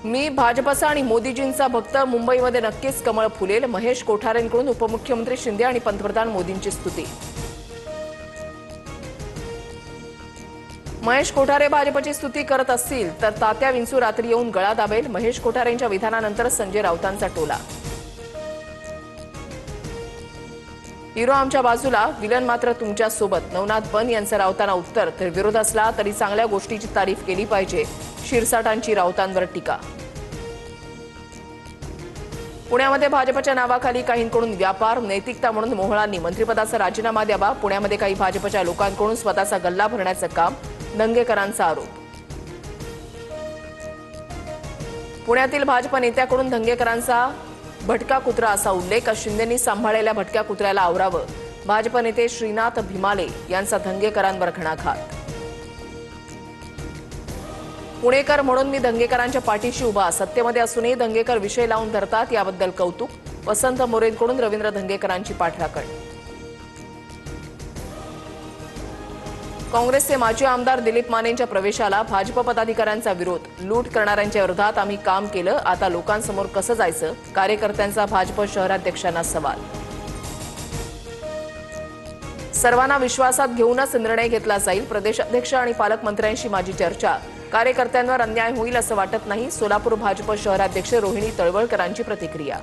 मी भाजपचा आणि मोदीजींचा भक्त, मुंबईमध्ये नक्कीच कमळ फुलेल. महेश कोठारेंकडून उपमुख्यमंत्री शिंदे आणि पंतप्रधान मोदींची स्तुती. महेश कोठारे भाजपची स्तुती करत असतील तर तात्या विंचू रात्री येऊन गळा दाबेल. महेश कोठारेंच्या विधानानंतर संजय राऊतांचा टोला. हिरो आमच्या बाजूला, विलन मात्र तुमच्या सोबत. नवनाथ बन यांचं राऊतांना उत्तर. तर विरोध असला तरी चांगल्या गोष्टीची तारीफ केली पाहिजे. शिरसाटांची राऊतांवर टीका. पुण्यामध्ये भाजपच्या नावाखाली काहींकडून व्यापार, नैतिकता म्हणून मोहळांनी मंत्रिपदाचा राजीनामा द्यावा. पुण्यामध्ये काही भाजपच्या लोकांकडून स्वतःचा गल्ला भरण्याचं काम. धंगेकरांचा आरोप. पुण्यातील भाजप नेत्याकडून धंगेकरांचा भटका कुत्रा असा उल्लेख. शिंदेंनी सांभाळलेल्या भटक्या कुत्र्याला आवरावं. भाजप नेते श्रीनाथ भिमाले यांचा धंगेकरांवर घणाघात. पुणेकर म्हणून मी धंगेकरांच्या पाठीशी उभा. सत्तेमध्ये असूनही धंगेकर विषय लावून धरतात, याबद्दल कौतुक. वसंत मोरेंकडून रवींद्र धंगेकरांची पाठराखण. काँग्रेसचे माजी आमदार दिलीप मानेंच्या प्रवेशाला भाजप पदाधिकाऱ्यांचा विरोध. लूट करणाऱ्यांच्या विरोधात आम्ही काम केलं, आता लोकांसमोर कसं जायचं? कार्यकर्त्यांचा भाजप शहराध्यक्षांना सवाल. सर्वांना विश्वासात घेऊनच निर्णय घेतला जाईल. प्रदेशाध्यक्ष आणि पालकमंत्र्यांशी माझी चर्चा. कार्यकर्त्यांवर अन्याय होईल असं वाटत नाही. सोलापूर भाजप शहराध्यक्ष रोहिणी तळवळकरांची प्रतिक्रिया.